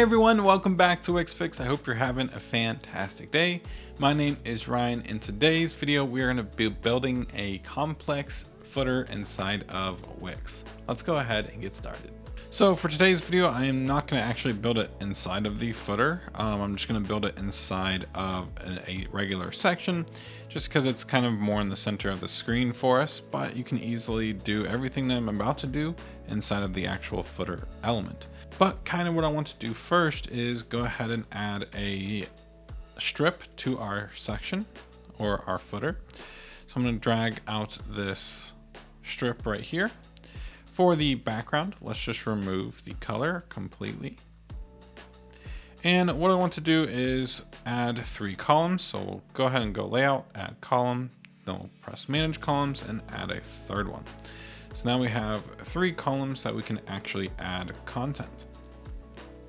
everyone, welcome back to Wix Fix. I hope you're having a fantastic day. My name is Ryan. In today's video, we are going to be building a complex footer inside of Wix. Let's go ahead and get started. So for today's video, I am not going to actually build it inside of the footer. I'm just going to build it inside of a regular section, just because it's kind of more in the center of the screen for us, but you can easily do everything that I'm about to do inside of the actual footer element. But kind of what I want to do first is go ahead and add a strip to our section or our footer. So I'm going to drag out this strip right here. For the background, let's just remove the color completely. And what I want to do is add 3 columns. So we'll go ahead and go layout, add column, then we'll press manage columns and add a 3rd one. So now we have 3 columns that we can actually add content.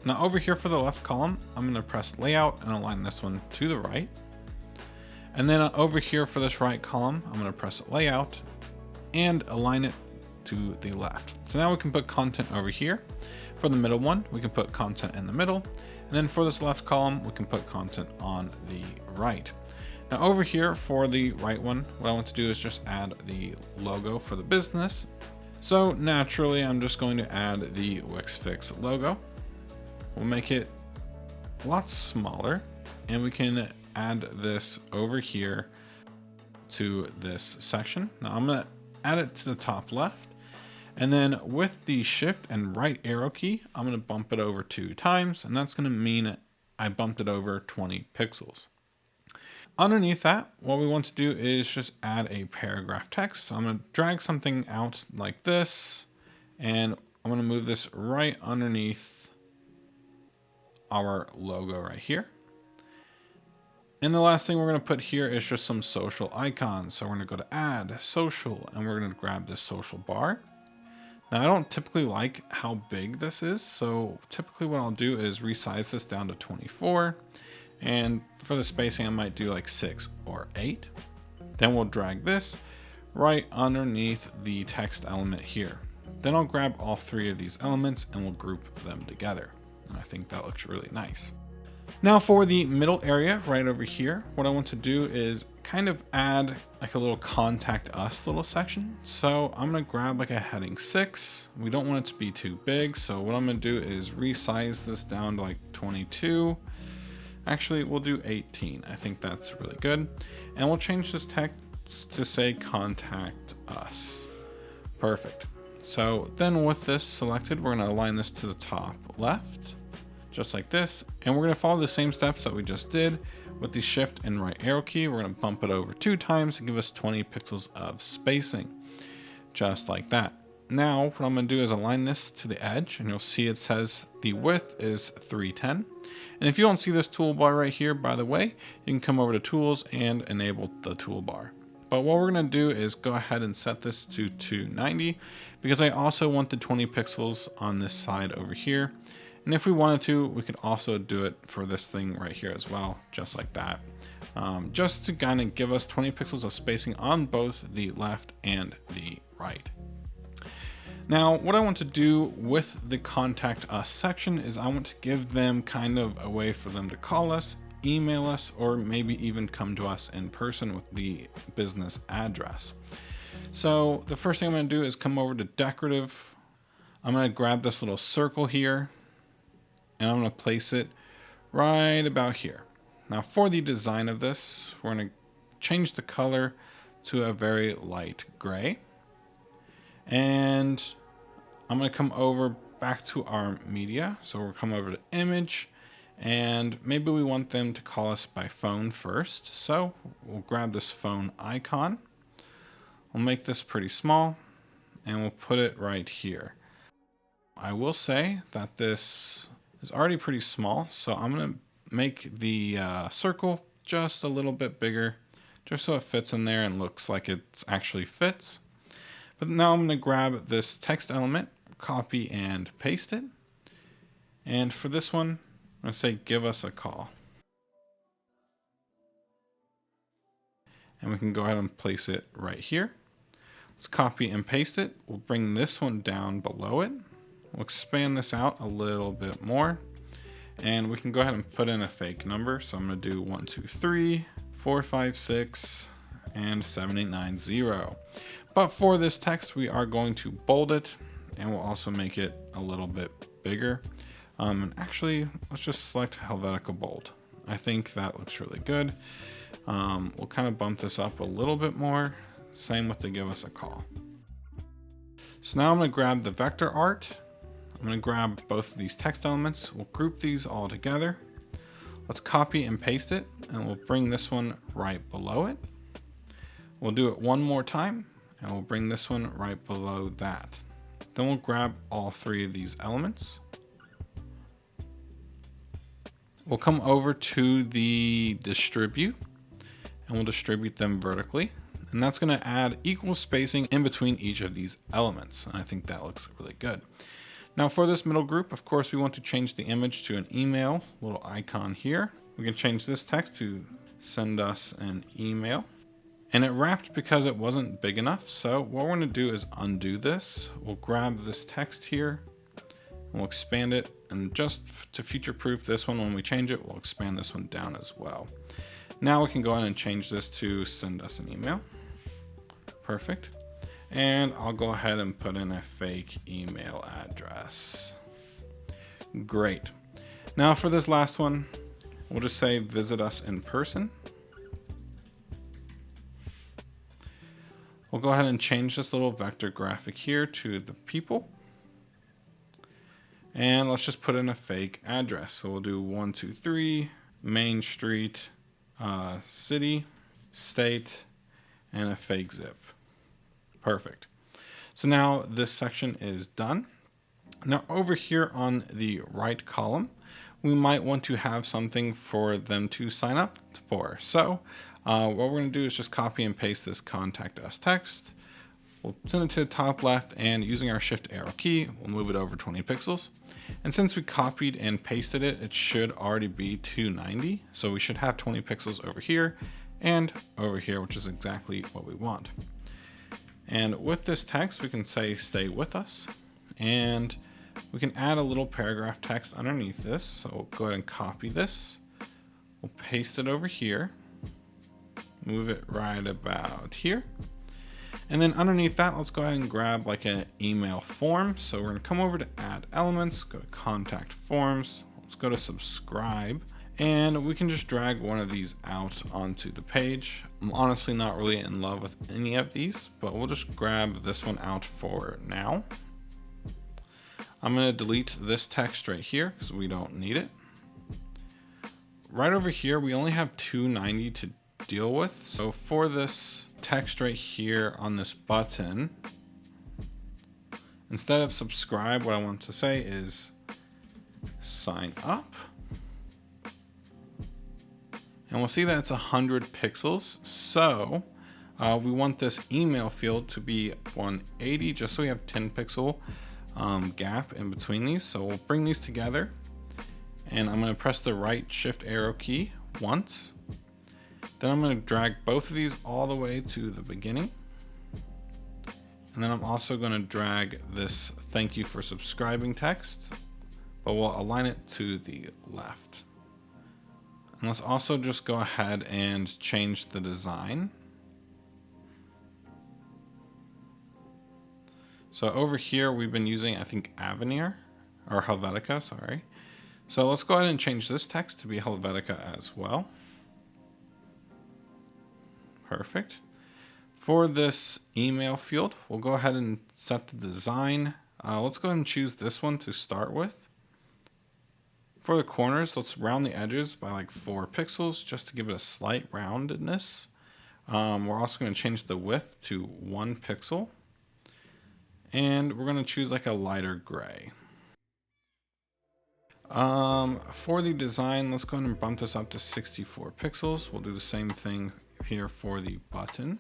Now over here for the left column, I'm going to press layout and align this one to the right. And then over here for this right column, I'm going to press layout and align it to the left. So now we can put content over here. For the middle one, we can put content in the middle. And then for this left column, we can put content on the right. Now over here for the right one, what I want to do is just add the logo for the business. So naturally, I'm just going to add the Wix Fix logo. We'll make it a lot smaller, and we can add this over here to this section. Now I'm going to add it to the top left. And then with the shift and right arrow key, I'm going to bump it over 2 times, and that's going to mean I bumped it over 20 pixels. Underneath that, what we want to do is just add a paragraph text. So I'm going to drag something out like this, and I'm going to move this right underneath our logo right here. And the last thing we're going to put here is just some social icons. So we're going to go to add social, and we're going to grab this social bar. Now I don't typically like how big this is, so typically what I'll do is resize this down to 24, and for the spacing I might do like 6 or 8. Then we'll drag this right underneath the text element here. Then I'll grab all 3 of these elements and we'll group them together. And I think that looks really nice. Now for the middle area right over here, what I want to do is kind of add like a little contact us little section. So I'm going to grab like a heading 6. We don't want it to be too big. So what I'm going to do is resize this down to like 22. Actually, we'll do 18. I think that's really good. And we'll change this text to say contact us. Perfect. So then with this selected, we're going to align this to the top left, just like this. And we're going to follow the same steps that we just did with the shift and right arrow key. We're going to bump it over 2 times to give us 20 pixels of spacing, just like that. Now what I'm going to do is align this to the edge, and you'll see it says the width is 310. And if you don't see this toolbar right here, by the way, you can come over to tools and enable the toolbar. But what we're going to do is go ahead and set this to 290, because I also want the 20 pixels on this side over here. And if we wanted to, we could also do it for this thing right here as well, just like that. Just to kind of give us 20 pixels of spacing on both the left and the right. Now, what I want to do with the contact us section is I want to give them kind of a way for them to call us, email us, or maybe even come to us in person with the business address. So the first thing I'm going to do is come over to decorative. I'm going to grab this little circle here, and I'm going to place it right about here. Now for the design of this, we're going to change the color to a very light gray. And I'm going to come over back to our media. So we'll come over to image, and maybe we want them to call us by phone first. So we'll grab this phone icon. We'll make this pretty small, and we'll put it right here. I will say that this is already pretty small, so I'm going to make the circle just a little bit bigger, just so it fits in there and looks like it actually fits. But now I'm going to grab this text element, copy and paste it. And for this one, I'm going to say give us a call. And we can go ahead and place it right here. Let's copy and paste it. We'll bring this one down below it. We'll expand this out a little bit more. And we can go ahead and put in a fake number. So I'm going to do 1, 2, 3, 4, 5, 6, and 7, 8, 9, 0. But for this text, we are going to bold it, and we'll also make it a little bit bigger. And actually, let's just select Helvetica Bold. I think that looks really good. We'll kind of bump this up a little bit more. Same with the give us a call. So now I'm going to grab the vector art. I'm going to grab both of these text elements. We'll group these all together. Let's copy and paste it, and we'll bring this one right below it. We'll do it one more time, and we'll bring this one right below that. Then we'll grab all three of these elements. We'll come over to the distribute, and we'll distribute them vertically. And that's going to add equal spacing in between each of these elements. And I think that looks really good. Now for this middle group, of course, we want to change the image to an email, little icon here. We can change this text to send us an email. And it wrapped because it wasn't big enough. So what we're going to do is undo this. We'll grab this text here, and we'll expand it. And just to future proof this one, when we change it, we'll expand this one down as well. Now we can go ahead and change this to send us an email. Perfect. And I'll go ahead and put in a fake email address. Great. Now for this last one, we'll just say visit us in person. We'll go ahead and change this little vector graphic here to the people. And let's just put in a fake address. So we'll do 1, 2, 3, Main Street, city, state, and a fake zip. Perfect. So now this section is done. Now over here on the right column, we might want to have something for them to sign up for. So what we're going to do is just copy and paste this contact us text. We'll send it to the top left, and using our shift arrow key, we'll move it over 20 pixels. And since we copied and pasted it, it should already be 290. So we should have 20 pixels over here and over here, which is exactly what we want. And with this text, we can say stay with us, and we can add a little paragraph text underneath this. So we'll go ahead and copy this. We'll paste it over here, move it right about here. And then underneath that, let's go ahead and grab like an email form. So we're gonna come over to add elements, go to contact forms. Let's go to subscribe. And we can just drag one of these out onto the page. I'm honestly not really in love with any of these, but we'll just grab this one out for now. I'm going to delete this text right here because we don't need it. Right over here, we only have 290 to deal with. So for this text right here on this button, instead of subscribe, what I want to say is sign up. And we'll see that it's 100 pixels. So we want this email field to be 180, just so we have 10 pixel gap in between these. So we'll bring these together, and I'm going to press the right shift arrow key once. Then I'm going to drag both of these all the way to the beginning. And then I'm also going to drag this thank you for subscribing text, but we'll align it to the left. And let's also just go ahead and change the design. So over here, we've been using, I think, Avenir or Helvetica, sorry. So let's go ahead and change this text to be Helvetica as well. Perfect. For this email field, we'll go ahead and set the design. Let's go ahead and choose this one to start with. For the corners, let's round the edges by like 4 pixels just to give it a slight roundedness. We're also going to change the width to 1 pixel. And we're going to choose like a lighter gray. For the design, let's go ahead and bump this up to 64 pixels. We'll do the same thing here for the button.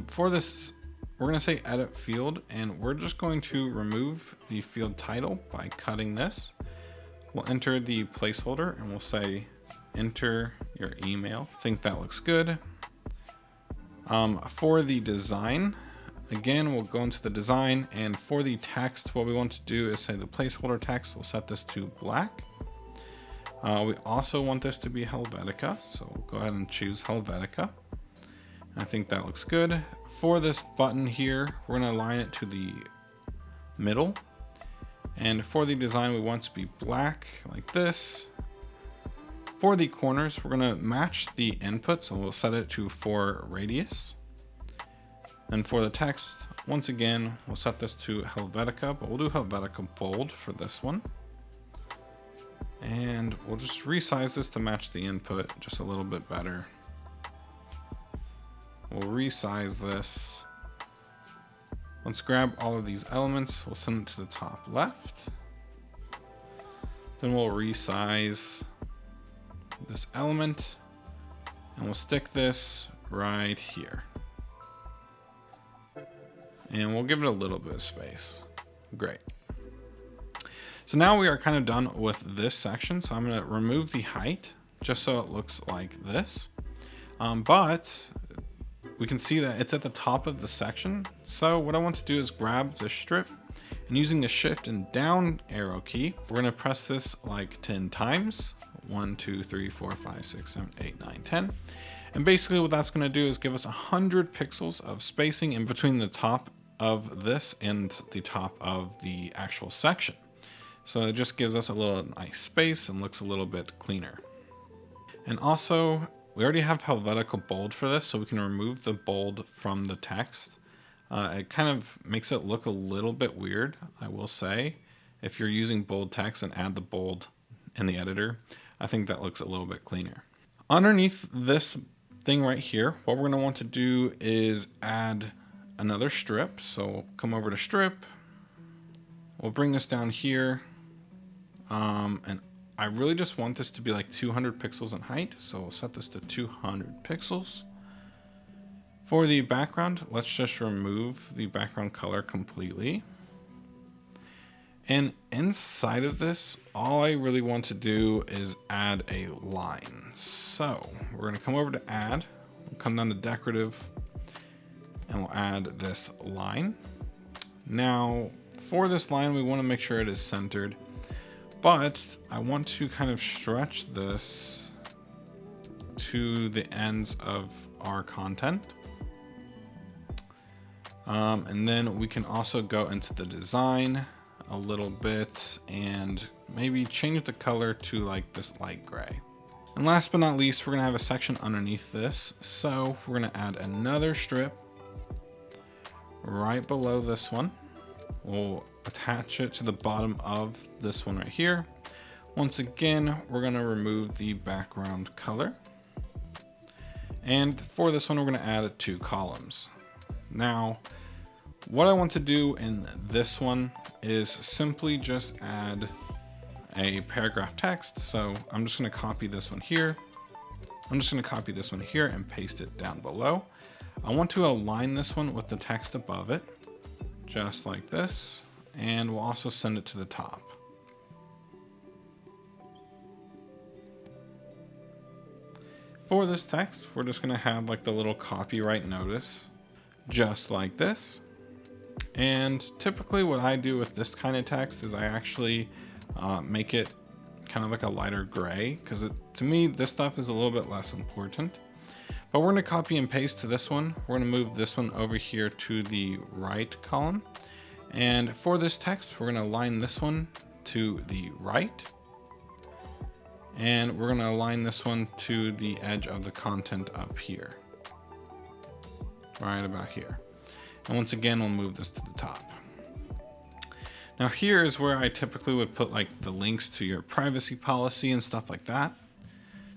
For this, we're going to say edit field, and we're just going to remove the field title by cutting this. We'll enter the placeholder, and we'll say enter your email. I think that looks good. For the design, again, we'll go into the design, and for the text, what we want to do is say the placeholder text, we'll set this to black. We also want this to be Helvetica, so we'll go ahead and choose Helvetica. I think that looks good. For this button here, we're going to align it to the middle. And for the design, we want it to be black like this. For the corners, we're going to match the input, so we'll set it to 4 radius. And for the text, once again, we'll set this to Helvetica, but we'll do Helvetica bold for this one. And we'll just resize this to match the input just a little bit better. We'll resize this. Let's grab all of these elements. We'll send it to the top left. Then we'll resize this element and we'll stick this right here. And we'll give it a little bit of space. Great. So now we are kind of done with this section. So I'm going to remove the height just so it looks like this. But we can see that it's at the top of the section. So what I want to do is grab this strip, and using the shift and down arrow key, we're going to press this like 10 times. 1, 2, 3, 4, 5, 6, 7, 8, 9, 10. And basically what that's going to do is give us 100 pixels of spacing in between the top of this and the top of the actual section. So it just gives us a little nice space and looks a little bit cleaner. And also, we already have Helvetica bold for this, so we can remove the bold from the text. It kind of makes it look a little bit weird, I will say. If you're using bold text and add the bold in the editor, I think that looks a little bit cleaner. Underneath this thing right here, what we're going to want to do is add another strip. So we'll come over to strip. We'll bring this down here. And I really just want this to be like 200 pixels in height. So we'll set this to 200 pixels. For the background, let's just remove the background color completely. And inside of this, all I really want to do is add a line. So we're going to come over to add, we'll come down to decorative, and we'll add this line. Now, for this line, we want to make sure it is centered, but I want to kind of stretch this to the ends of our content. And then we can also go into the design a little bit and maybe change the color to like this light gray. And last but not least, we're gonna have a section underneath this. So we're gonna add another strip right below this one. We'll attach it to the bottom of this one right here. Once again, we're gonna remove the background color. And for this one, we're gonna add 2 columns. Now, what I want to do in this one is simply just add a paragraph text. So I'm just going to copy this one here. I'm just going to copy this one here and paste it down below. I want to align this one with the text above it, just like this. And we'll also send it to the top. For this text, we're just going to have like the little copyright notice, just like this. And typically what I do with this kind of text is I actually make it kind of like a lighter gray, because to me, this stuff is a little bit less important. But we're going to copy and paste to this one. We're going to move this one over here to the right column. And for this text, we're going to align this one to the right. And we're going to align this one to the edge of the content up here. Right about here. And once again, we'll move this to the top. Now here is where I typically would put like the links to your privacy policy and stuff like that.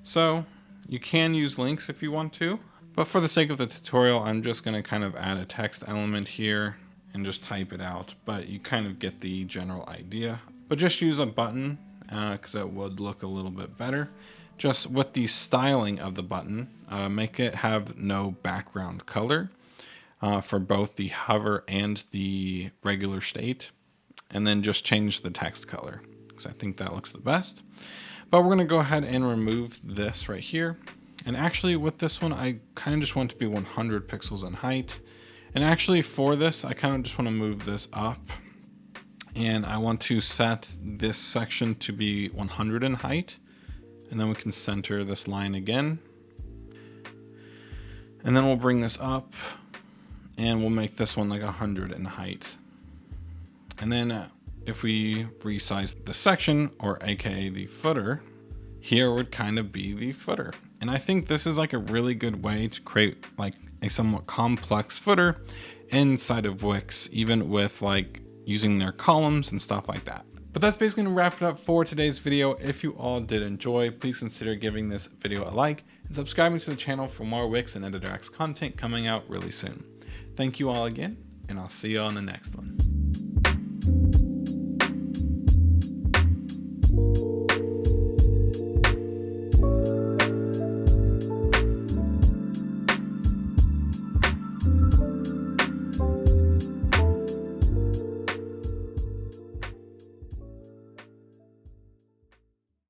So you can use links if you want to, but for the sake of the tutorial, I'm just going to kind of add a text element here and just type it out, but you kind of get the general idea. But just use a button because it would look a little bit better. Just with the styling of the button, make it have no background color. For both the hover and the regular state, and then just change the text color because I think that looks the best. But we're going to go ahead and remove this right here. And actually with this one, I kind of just want to be 100 pixels in height. And actually for this, I kind of just want to move this up, and I want to set this section to be 100 in height. And then we can center this line again. And then we'll bring this up and we'll make this one like 100 in height. And then if we resize the section, or AKA the footer, here would kind of be the footer. And I think this is like a really good way to create like a somewhat complex footer inside of Wix, even with like using their columns and stuff like that. But that's basically gonna wrap it up for today's video. If you all did enjoy, please consider giving this video a like and subscribing to the channel for more Wix and EditorX content coming out really soon. Thank you all again, and I'll see you on the next one.